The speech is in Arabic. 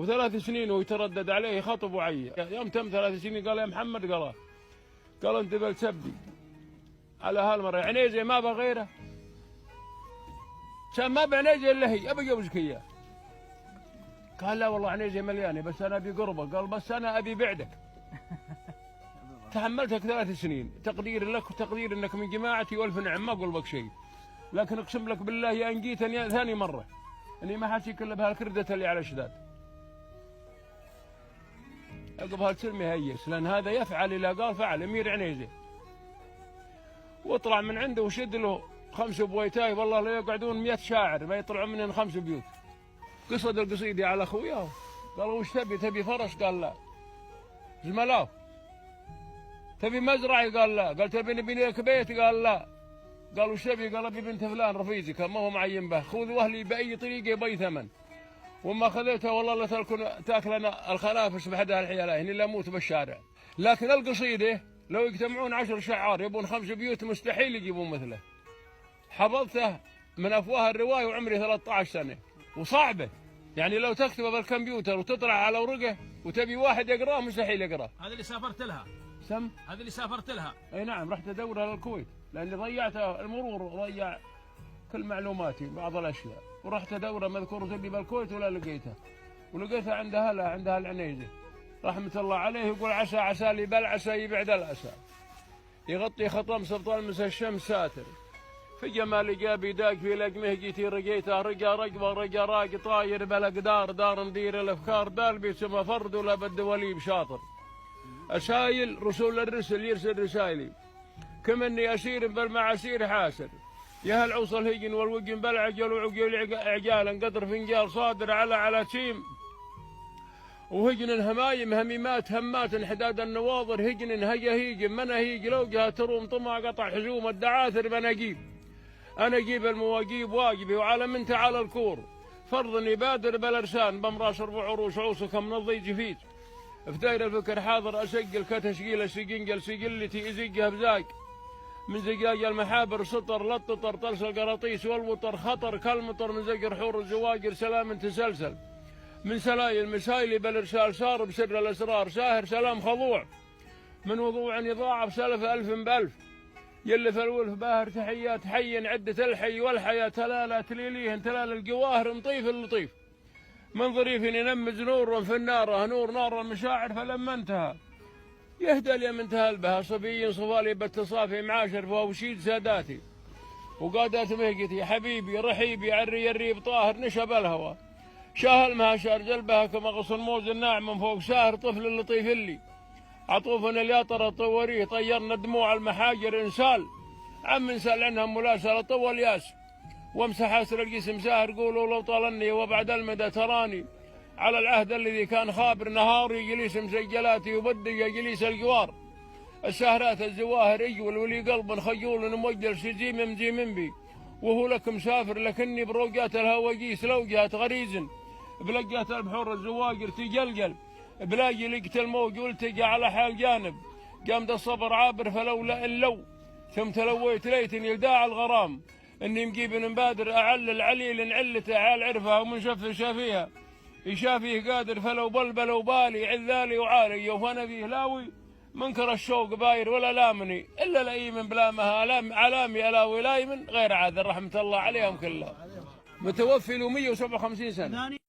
و3 سنين ويتردد عليه خطب وعيه. يوم تم 3 سنين قال يا محمد، قال انت بلتبدي على هالمره عنيزه ما بغيره، كان ما بعنيزه الا هي، ابي اجوزك اياه. قال لا والله عنيزه مليانه بس انا ابي قربك. قال بس انا ابي بعدك. تحملتك 3 سنين، تقدير لك وتقدير انك من جماعتي والف نعم، ما اقول بك شيء، لكن اقسم لك بالله يا ان جيتني ثاني مره اني ما حاسيك الا بهالكرده اللي على شداد. عقب هالكلمه هيس، لان هذا يفعل اذا قال فعل امير عنيزه. واطلع من عنده وشد له 5 بويتاي، والله لا يقعدون 100 شاعر ما يطلعون منهم 5 بيوت. قصد القصيدة على اخوياه. قالوا وش تبي فرس؟ قال لا. زملائه تبي مزرعه؟ قال لا. قال تبي نبني لك بيت؟ قال لا. قال وش تبي؟ قال ابي بنت فلان رفيقك ما هو معين به، خذ واهلي باي طريقه باي ثمن، وما خذيتها والله لا تاكلنا الخنافس بحدها الحياه هني لا اموت بالشارع. لكن القصيده لو يجتمعون 10 شعار يبون 5 بيوت مستحيل يجيبون مثله. حفظته من افواه الروايه وعمري 13 سنه، وصعبه يعني لو تكتبه بالكمبيوتر وتطلع على ورقه وتبي واحد يقراه مستحيل يقراه. هذا اللي سافرت لها. هذا اللي سافرت لها. اي نعم، رحت ادورها للكويت لاني ضيعت المرور، ضيع كل معلوماتي بعض الاشياء، ورحت ادورها مذكوره اللي بالكويت ولا لقيتها، ولقيتها عندها العنيزه رحمه الله عليه. يقول عسى لي بل عسى يبعد الاسى، يغطي خطم سبطان مس الشمس ساتر، في جمال جابي داق في لقمه جيتي رقيته، رقا رقبه رقا راق طاير بالاقدار، دار ندير الافكار دالبي سما فرد ولا بد ولي بشاطر. أسايل رسول الرسل يرسل رسايلي، كم اني اسير بالمعاسير حاسر، يا هل عوصل هجن والوجن بالعجل وعقيل عجالا، قدر فنجال صادر على تيم، وهجن همايم هميمات همات انحداد النواظر، هجن هيج مناهيج لوجها تروم طمع قطع حزوم الدعاثر بناجيب، انا اجيب المواجيب واجبي وعلى من تعالى الكور، فرض يبادر بالارسان بمراس 4 عروش عوصك من الضيج فيت، في داير الفكر حاضر اسجل كتشقيل السجنجل سجلتي ازقها بزاق، من زقاق المحابر سطر لططر طلس القراطيس والوطر خطر كالمطر، من زقر حور الزواجر سلام تسلسل، من سلايل مسايلي بالارسال صار بسر الاسرار ساهر سلام خضوع، من وضوع يضاعف سلف 1000 بألف، يلف الولف باهر تحيات حي عدة الحي والحياة تلالة تليليهن تلال الجواهر مطيف اللطيف، من ظريف ينمز نور في النار نار المشاعر، فلما انتهى يهدى اليم انتهى البها صبي صفالي بالتصافي معاشر فوشيد ساداتي، وقادات مهجتي حبيبي رحيبي عري الريب طاهر نشب الهوى، شاهل ما شار جلبها كما غصن موز الناعم من فوق ساهر طفل اللطيف اللي عطوفنا الياطر طوريه، طيرنا دموع المحاجر انسال عم انسال عنها ملاسله طول ياس، وامسح اسر الجسم ساهر قولوا لو طالني وبعد المدى تراني، على العهد الذي كان خابر نهاري جليس مسجلاتي وبدق جليس الجوار، السهرات الزواهر يجول ولي قلب خيول موجل سجيم مزيم بي، وهو لك مسافر لكني بروقات الهواجيس لوجات غريز، بلقات البحور الزواجر تجلجل، بلاقي لقت الموج والتقى على حال جانب، قام الصبر عابر فلولا اللو، ثم تلويت ليتني يلداع الغرام، اني مجيب مبادر اعلل عليل علته عال عرفها ومنشف شافيها، يشافيه قادر فلو بلبل وبالي عذالي وعالي، وانا فيه لاوي منكر الشوق باير ولا لامني الا لايم بلامها علامي الاوي لايمن غير عاذر رحمه الله عليهم كلهم. متوفي له 157 سنه.